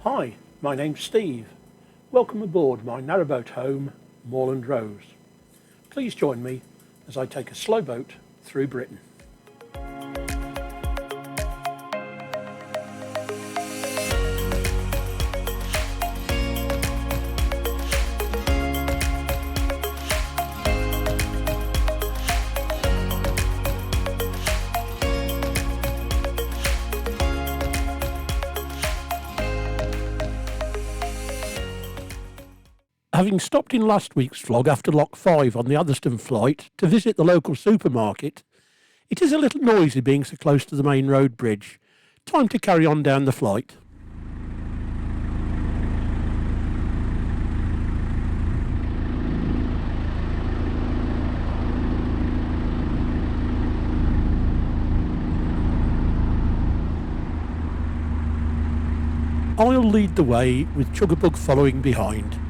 Hi, my name's Steve. Welcome aboard my narrowboat home, Moorland Rose. Please join me as I take a slow boat through Britain. Having stopped in last week's vlog after Lock 5 on the Atherstone flight to visit the local supermarket, it is a little noisy being so close to the main road bridge. Time to carry on down the flight. I'll lead the way with Chuggabug following behind.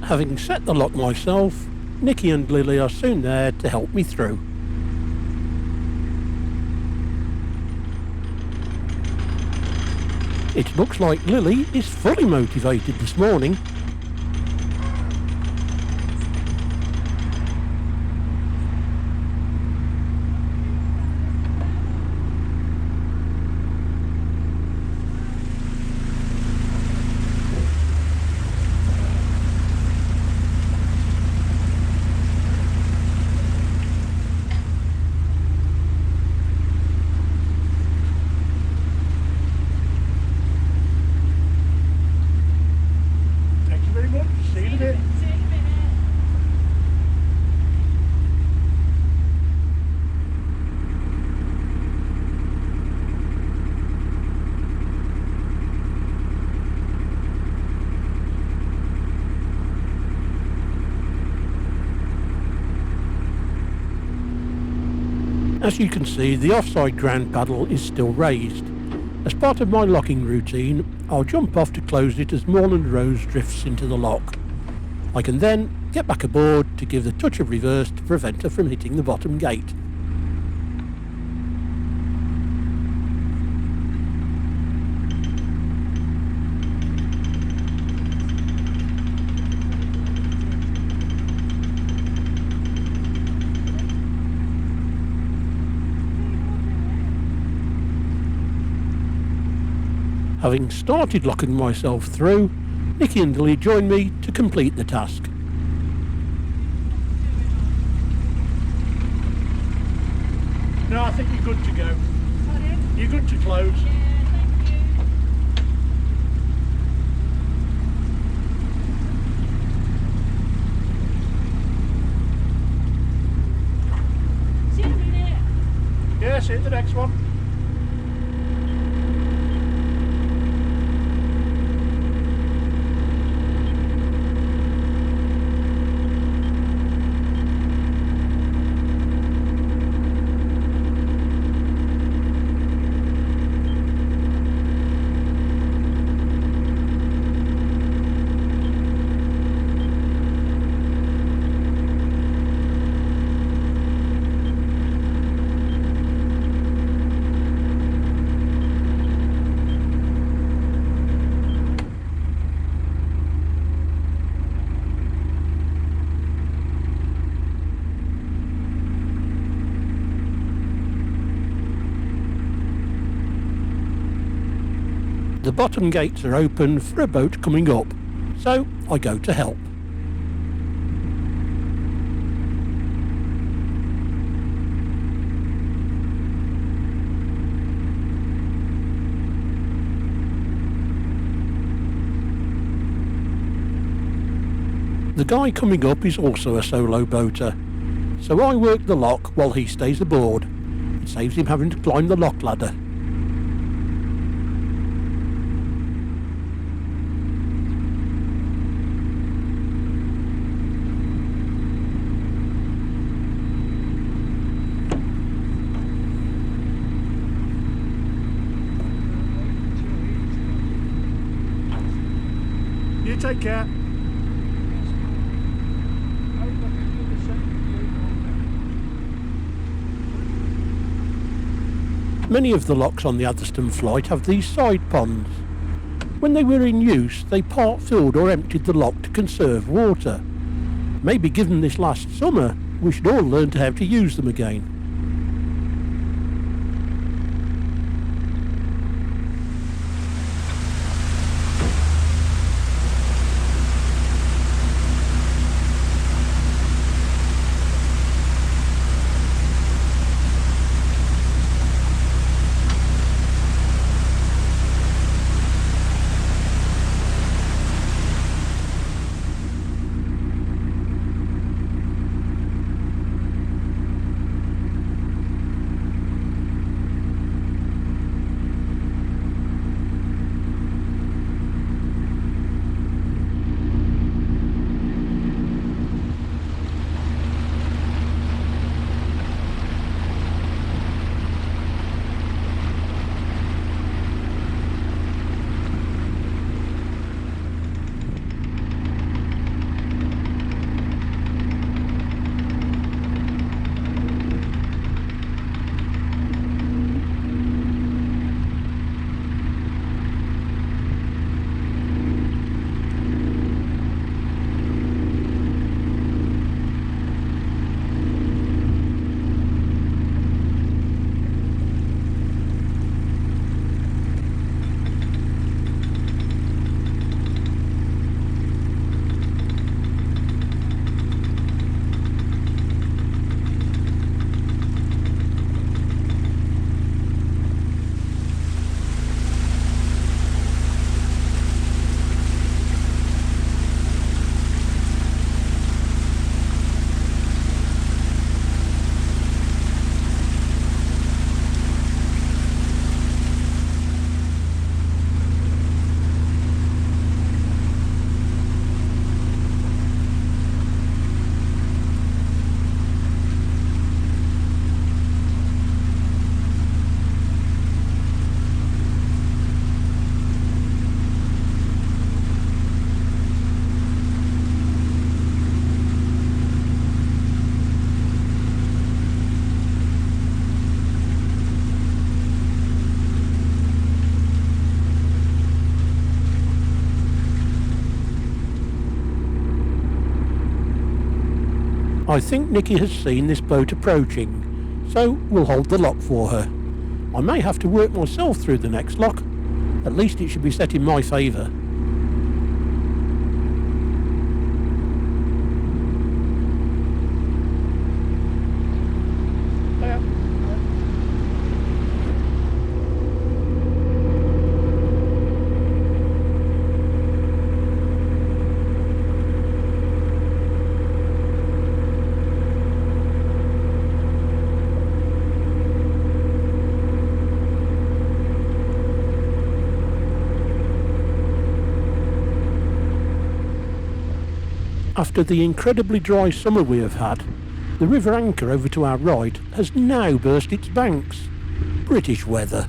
Having set the lock myself, Nikki and Lily are soon there to help me through. It looks like Lily is fully motivated this morning. As you can see, the offside ground paddle is still raised. As part of my locking routine, I'll jump off to close it as Moorland Rose drifts into the lock. I can then get back aboard to give the touch of reverse to prevent her from hitting the bottom gate. Having started locking myself through, Nikki and Lily join me to complete the task. No, I think you're good to go. Pardon? You're good to close. Yeah, thank you. See you in a minute. Yeah, see you at the next one. bottom gates are open for a boat coming up, so I go to help. The guy coming up is also a solo boater, so I work the lock while he stays aboard. It saves him having to climb the lock ladder. You take care. Many of the locks on the Atherstone flight have these side ponds. When they were in use, they part filled or emptied the lock to conserve water. Maybe given this last summer, we should all learn to how to use them again. I think Nikki has seen this boat approaching, so we'll hold the lock for her. I may have to work myself through the next lock. At least it should be set in my favour. After the incredibly dry summer we have had, the river anchor over to our right has now burst its banks. British weather.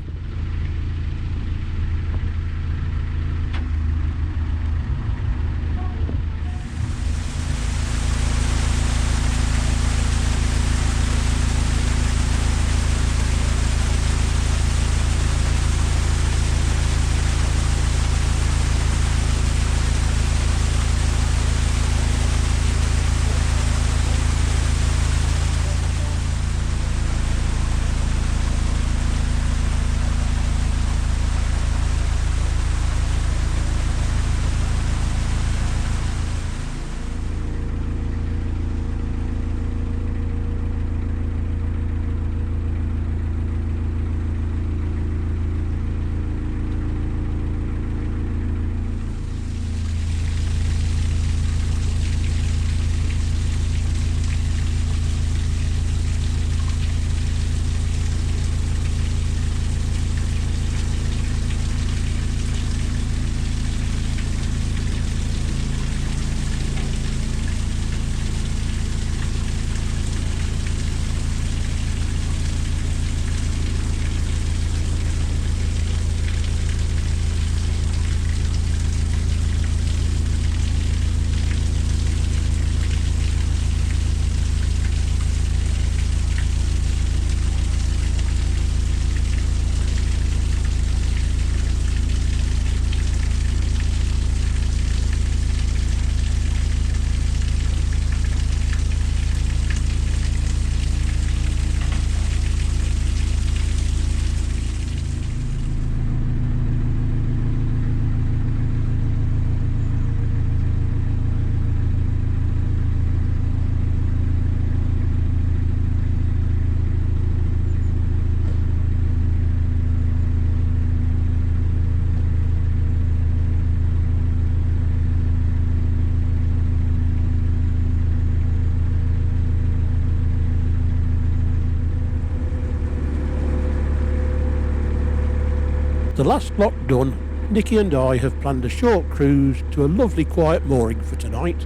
The last lock done, Nikki and I have planned a short cruise to a lovely quiet mooring for tonight.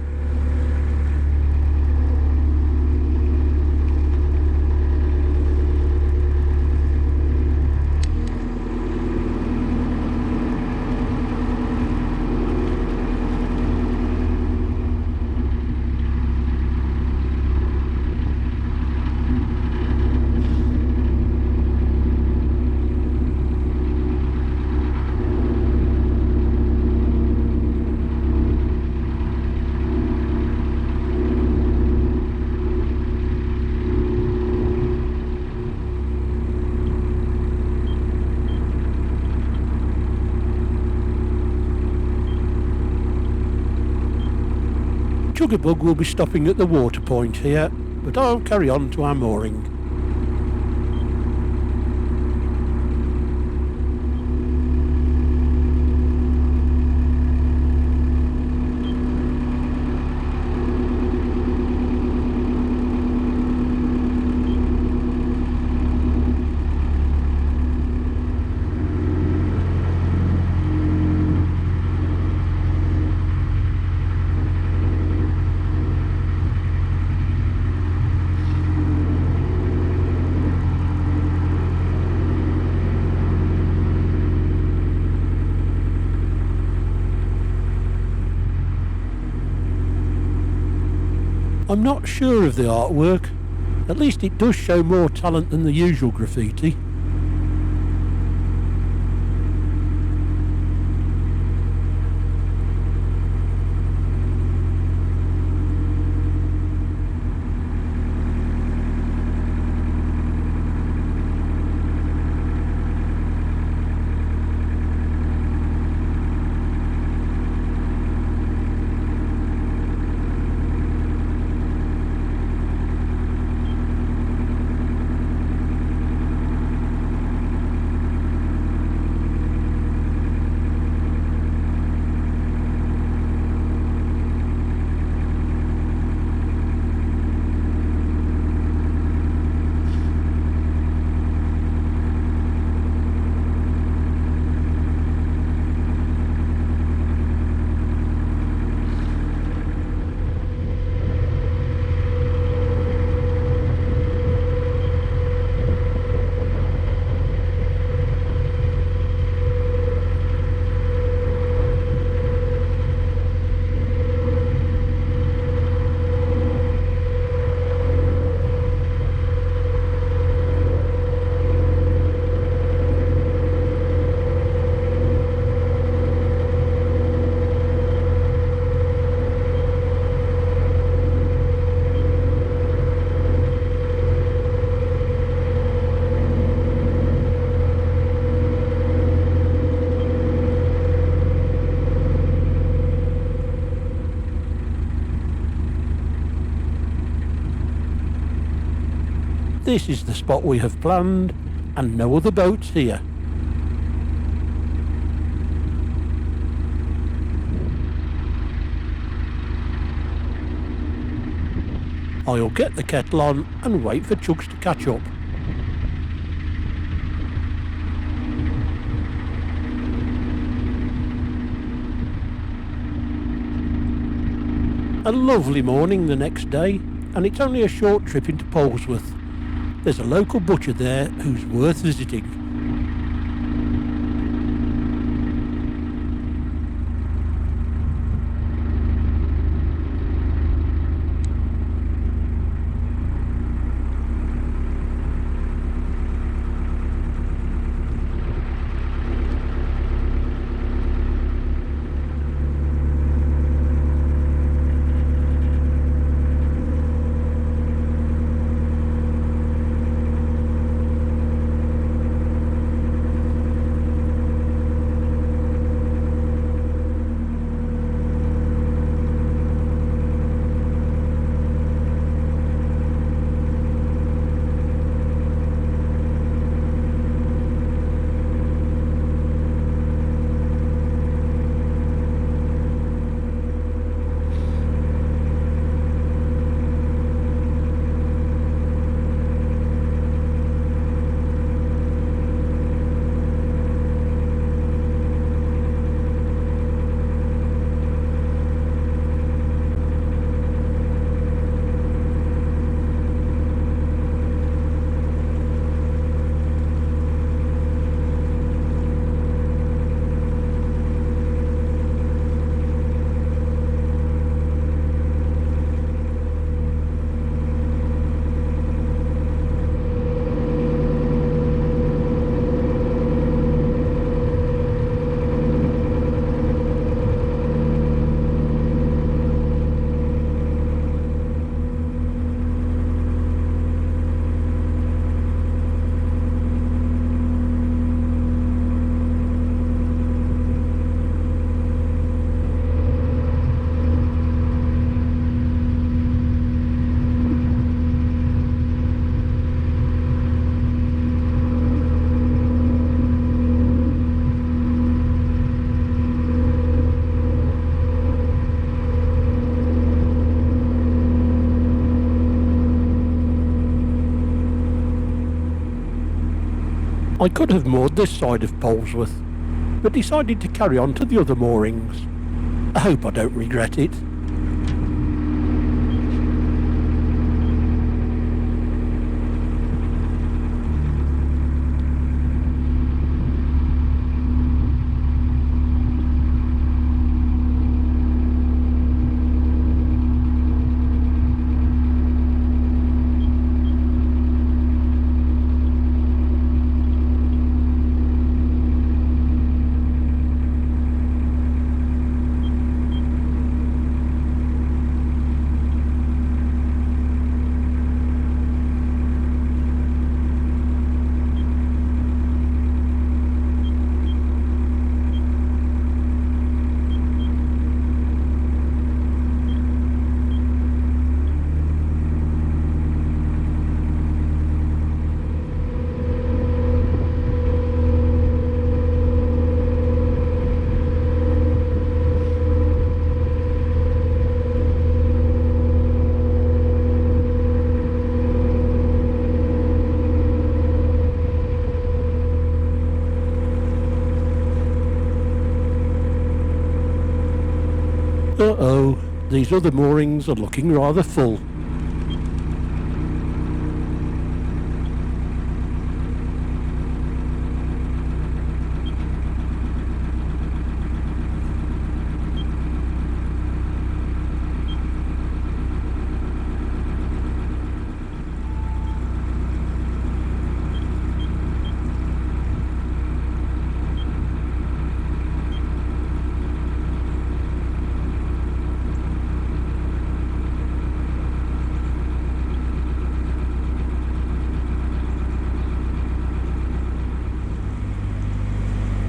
Chugabug will be stopping at the water point here, but I'll carry on to our mooring. I'm not sure of the artwork, at least it does show more talent than the usual graffiti. This is the spot we have planned, and no other boats here. I'll get the kettle on and wait for Chugs to catch up. A lovely morning the next day, and it's only a short trip into Polesworth. There's a local butcher there who's worth visiting. I could have moored this side of Polesworth, but decided to carry on to the other moorings. I hope I don't regret it. Uh-oh, these other moorings are looking rather full.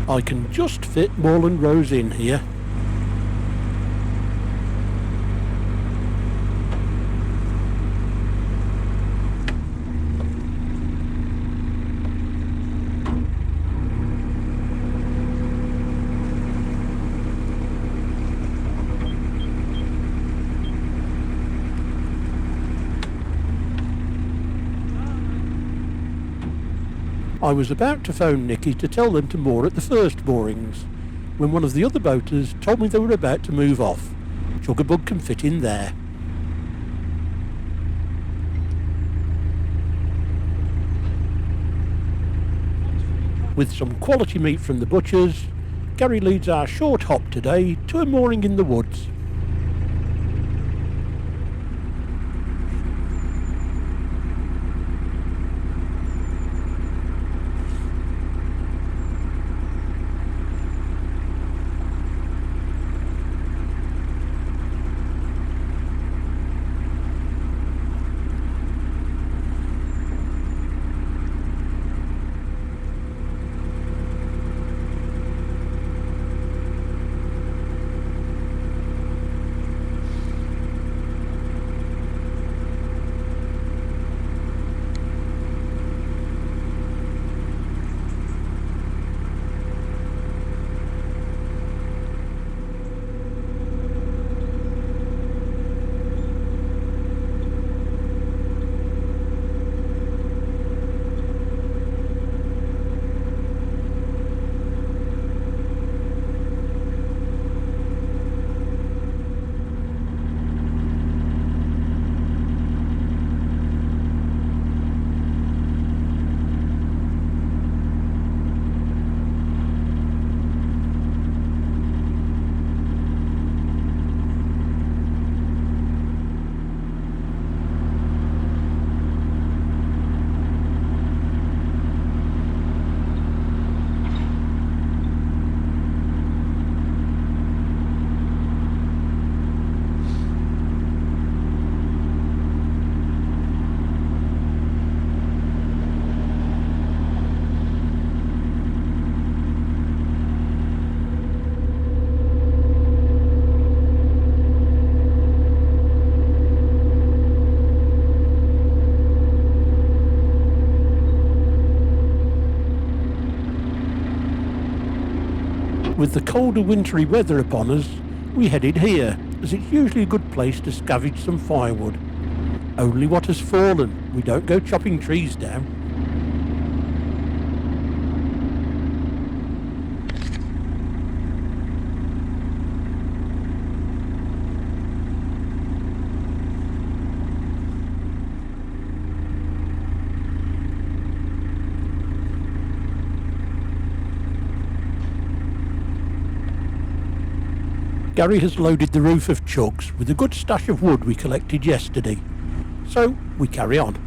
I can just fit Moorland Rose in here. I was about to phone Nicky to tell them to moor at the first moorings, when one of the other boaters told me they were about to move off. Jugabug can fit in there. With some quality meat from the butchers, Gary leads our short hop today to a mooring in the woods. With the colder wintry weather upon us, we headed here, as it's usually a good place to scavenge some firewood. Only what has fallen, we don't go chopping trees down. Gary has loaded the roof of Chugs with a good stash of wood we collected yesterday, so we carry on.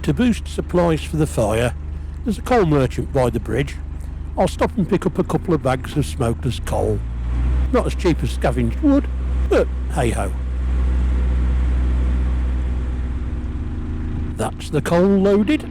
To boost supplies for the fire, there's a coal merchant by the bridge. I'll stop and pick up a couple of bags of smokeless coal. Not as cheap as scavenged wood, but hey-ho. That's the coal loaded.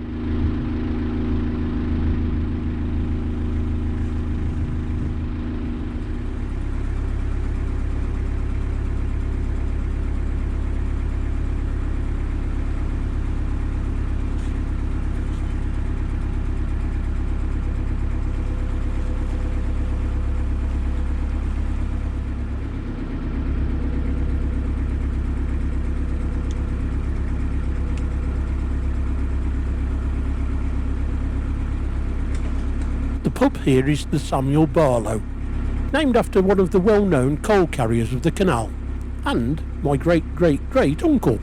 The pub here is the Samuel Barlow, named after one of the well-known coal carriers of the canal, and my great-great-great-uncle.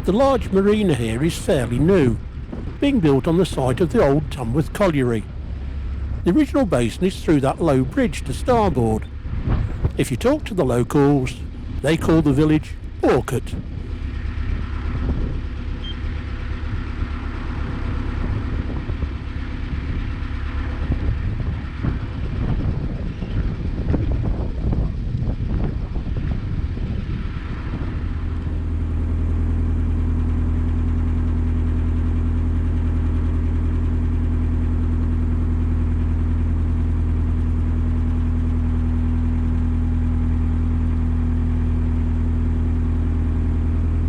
The large marina here is fairly new, being built on the site of the old Tamworth Colliery. The original basin is through that low bridge to starboard. If you talk to the locals, they call the village Alvecote.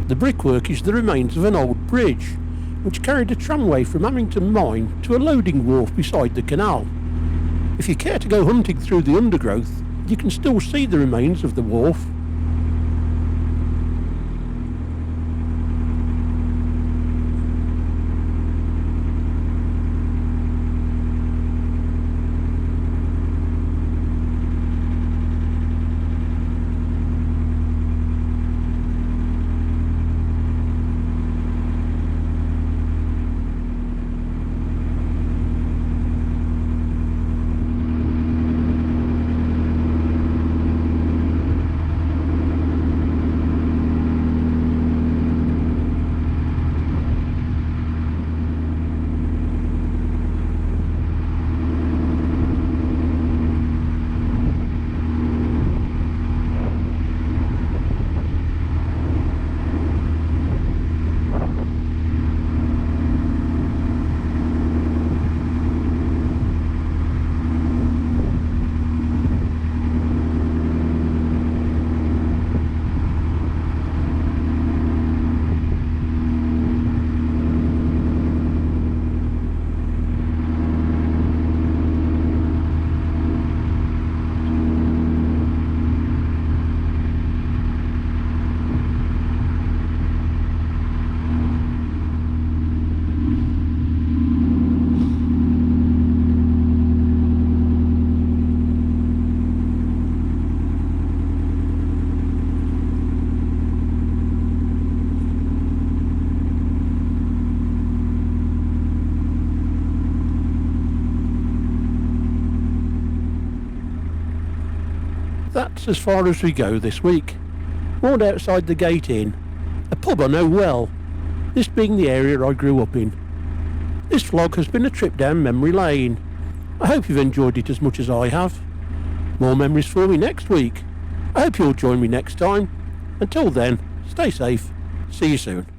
The brickwork is the remains of an old bridge, which carried a tramway from Amington Mine to a loading wharf beside the canal. If you care to go hunting through the undergrowth, you can still see the remains of the wharf. that's as far as we go this week. Moored outside the Gate Inn, a pub I know well, this being the area I grew up in. This vlog has been a trip down memory lane. I hope you've enjoyed it as much as I have. More memories for me next week. I hope you'll join me next time. Until then, stay safe. See you soon.